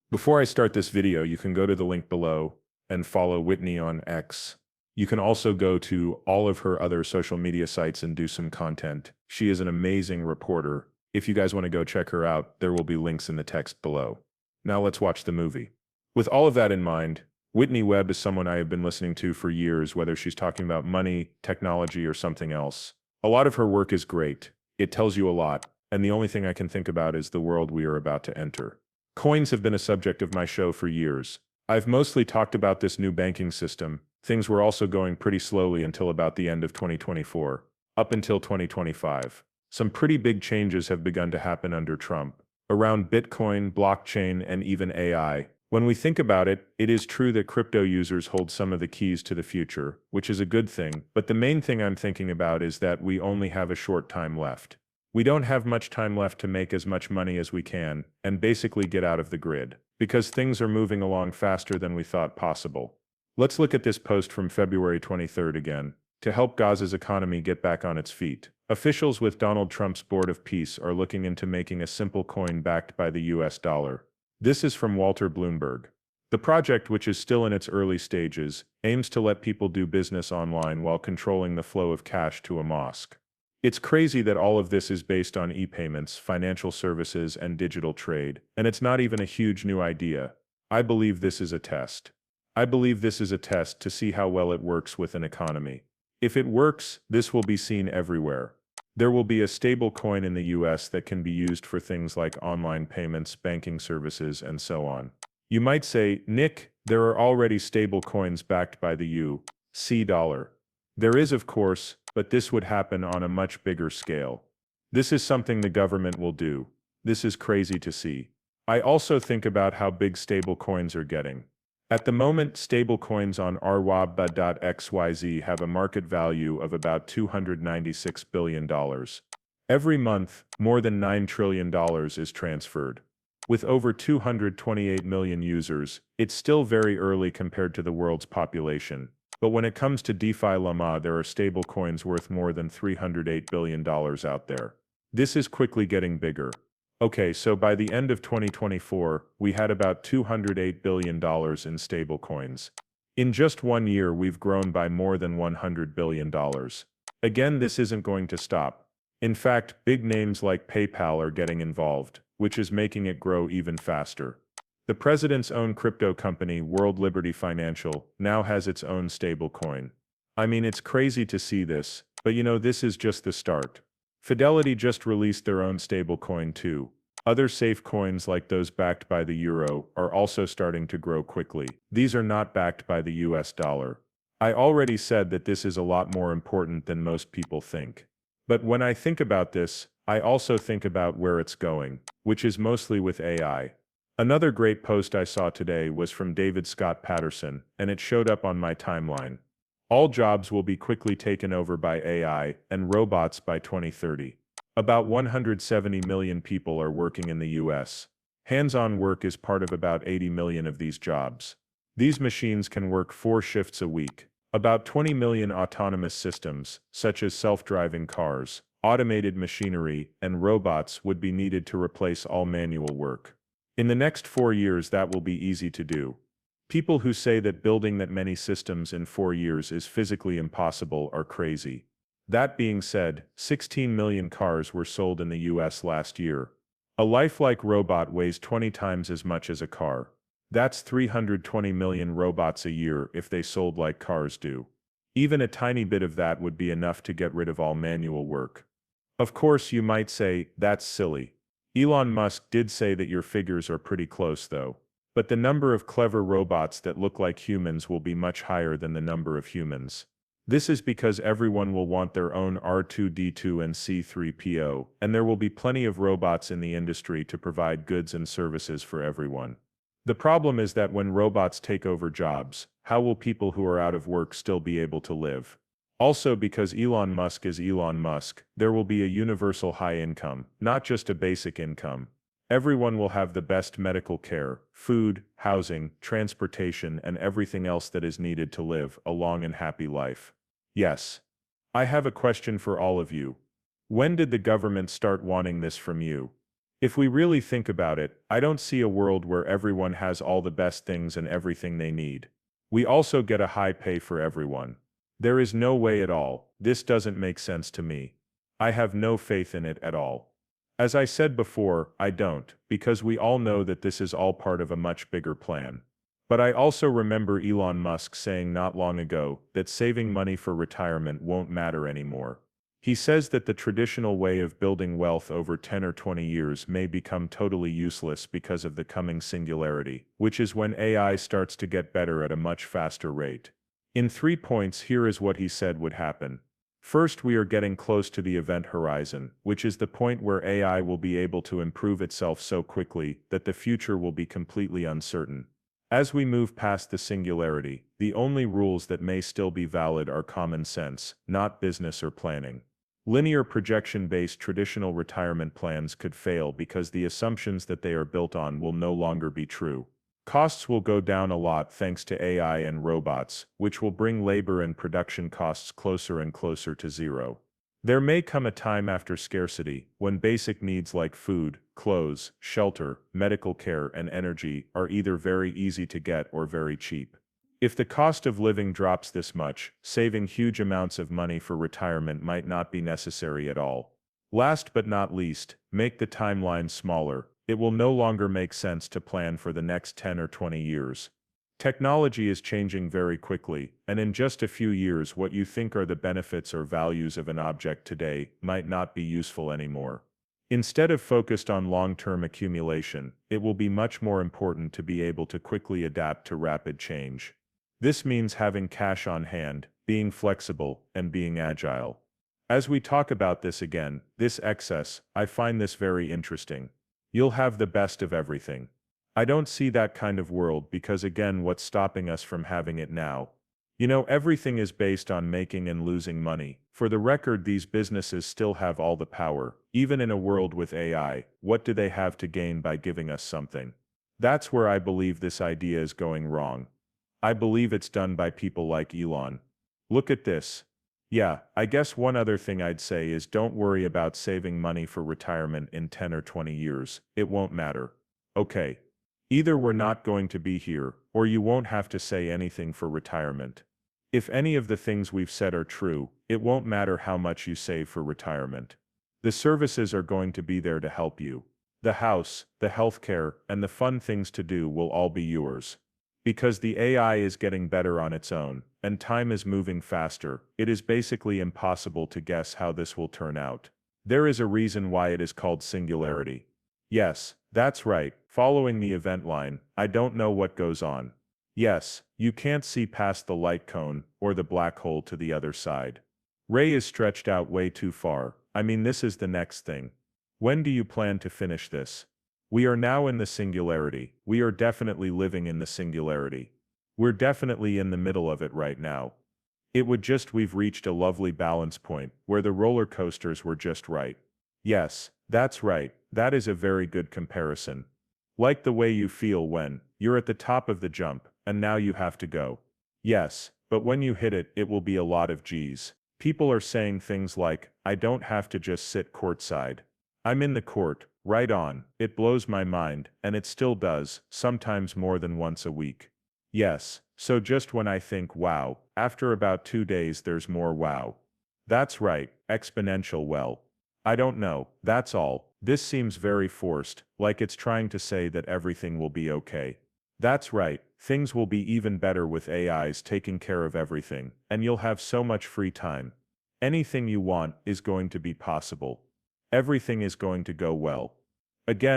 Before I start this video, you can go to the link below and follow Whitney on X. You can also go to all of her other social media sites and do some content. She is an amazing reporter. If you guys want to go check her out, there will be links in the text below. Now let's watch the movie. With all of that in mind, Whitney Webb is someone I have been listening to for years, whether she's talking about money, technology, or something else. A lot of her work is great. It tells you a lot, and the only thing I can think about is the world we are about to enter. Coins have been a subject of my show for years. I've mostly talked about this new banking system. Things were also going pretty slowly until about the end of 2024, up until 2025. Some pretty big changes have begun to happen under Trump, around Bitcoin, blockchain, and even AI. When we think about it, it is true that crypto users hold some of the keys to the future, which is a good thing, but the main thing I'm thinking about is that we only have a short time left. We don't have much time left to make as much money as we can, and basically get out of the grid, because things are moving along faster than we thought possible. Let's look at this post from February 23rd again. To help Gaza's economy get back on its feet, officials with Donald Trump's Board of Peace are looking into making a simple coin backed by the US dollar. This is from Walter Bloomberg. The project, which is still in its early stages, aims to let people do business online while controlling the flow of cash to a mosque. It's crazy that all of this is based on e-payments, financial services, and digital trade, and it's not even a huge new idea. I believe this is a test. I believe this is a test to see how well it works with an economy. If it works, this will be seen everywhere. There will be a stable coin in the US that can be used for things like online payments, banking services, and so on. You might say, Nick, there are already stable coins backed by the U.S. dollar. There is, of course, but this would happen on a much bigger scale. This is something the government will do. This is crazy to see. I also think about how big stable coins are getting. At the moment, stablecoins on rwab.xyz have a market value of about $296 billion. Every month, more than $9 trillion is transferred. With over 228 million users, it's still very early compared to the world's population. But when it comes to DeFi Llama, there are stablecoins worth more than $308 billion out there. This is quickly getting bigger. Okay, so by the end of 2024, we had about $208 billion in stablecoins. In just 1 year, we've grown by more than $100 billion. Again, this isn't going to stop. In fact, big names like PayPal are getting involved, which is making it grow even faster. The president's own crypto company, World Liberty Financial, now has its own stablecoin. I mean, it's crazy to see this, but this is just the start. Fidelity just released their own stablecoin too. Other safe coins like those backed by the euro are also starting to grow quickly. These are not backed by the US dollar. I already said that this is a lot more important than most people think. But when I think about this, I also think about where it's going, which is mostly with AI. Another great post I saw today was from David Scott Patterson, and it showed up on my timeline. All jobs will be quickly taken over by AI and robots by 2030. About 170 million people are working in the US. Hands-on work is part of about 80 million of these jobs. These machines can work 4 shifts a week. About 20 million autonomous systems, such as self-driving cars, automated machinery, and robots would be needed to replace all manual work. In the next 4 years, that will be easy to do. People who say that building that many systems in 4 years is physically impossible are crazy. That being said, 16 million cars were sold in the US last year. A lifelike robot weighs 20 times as much as a car. That's 320 million robots a year if they sold like cars do. Even a tiny bit of that would be enough to get rid of all manual work. Of course, you might say, that's silly. Elon Musk did say that your figures are pretty close though. But the number of clever robots that look like humans will be much higher than the number of humans. This is because everyone will want their own R2-D2 and C3PO, and there will be plenty of robots in the industry to provide goods and services for everyone. The problem is that when robots take over jobs, how will people who are out of work still be able to live? Also, because Elon Musk is Elon Musk, there will be a universal high income, not just a basic income. Everyone will have the best medical care, food, housing, transportation, and everything else that is needed to live a long and happy life. Yes. I have a question for all of you. When did the government start wanting this from you? If we really think about it, I don't see a world where everyone has all the best things and everything they need. We also get a high pay for everyone. There is no way at all. This doesn't make sense to me. I have no faith in it at all. As I said before, I don't, because we all know that this is all part of a much bigger plan. But I also remember Elon Musk saying not long ago that saving money for retirement won't matter anymore. He says that the traditional way of building wealth over 10 or 20 years may become totally useless because of the coming singularity, which is when AI starts to get better at a much faster rate. In 3 points, here is what he said would happen. First, we are getting close to the event horizon, which is the point where AI will be able to improve itself so quickly that the future will be completely uncertain. As we move past the singularity, the only rules that may still be valid are common sense, not business or planning. Linear projection-based traditional retirement plans could fail because the assumptions that they are built on will no longer be true. Costs will go down a lot thanks to AI and robots, which will bring labor and production costs closer and closer to zero. There may come a time after scarcity, when basic needs like food, clothes, shelter, medical care, and energy are either very easy to get or very cheap. If the cost of living drops this much, saving huge amounts of money for retirement might not be necessary at all. Last but not least, make the timeline smaller. It will no longer make sense to plan for the next 10 or 20 years. Technology is changing very quickly, and in just a few years, what you think are the benefits or values of an object today might not be useful anymore. Instead of focused on long-term accumulation, it will be much more important to be able to quickly adapt to rapid change. This means having cash on hand, being flexible, and being agile. As we talk about this again, this excess, I find this very interesting. You'll have the best of everything. I don't see that kind of world because again, what's stopping us from having it now? Everything is based on making and losing money. For the record, these businesses still have all the power. Even in a world with AI, what do they have to gain by giving us something? That's where I believe this idea is going wrong. I believe it's done by people like Elon. Look at this. Yeah, I guess one other thing I'd say is don't worry about saving money for retirement in 10 or 20 years. It won't matter. Okay. Either we're not going to be here, or you won't have to say anything for retirement. If any of the things we've said are true, it won't matter how much you save for retirement. The services are going to be there to help you. The house, the healthcare, and the fun things to do will all be yours. Because the AI is getting better on its own, and time is moving faster, it is basically impossible to guess how this will turn out. There is a reason why it is called singularity. Yes, that's right, following the event line, I don't know what goes on. Yes, you can't see past the light cone, or the black hole to the other side. Ray is stretched out way too far. I mean, this is the next thing. When do you plan to finish this? We are now in the singularity. We are definitely living in the singularity. We're definitely in the middle of it right now. We've reached a lovely balance point, where the roller coasters were just right. Yes, that's right, that is a very good comparison. Like the way you feel when you're at the top of the jump, and now you have to go. Yes, but when you hit it, it will be a lot of G's. People are saying things like, I don't have to just sit courtside. I'm in the court, right on. It blows my mind, and it still does, sometimes more than once a week. Yes, so just when I think wow, after about 2 days there's more wow. That's right, exponential well. I don't know, that's all. This seems very forced, like it's trying to say that everything will be okay. That's right, things will be even better with AIs taking care of everything, and you'll have so much free time. Anything you want is going to be possible. Everything is going to go well. Again,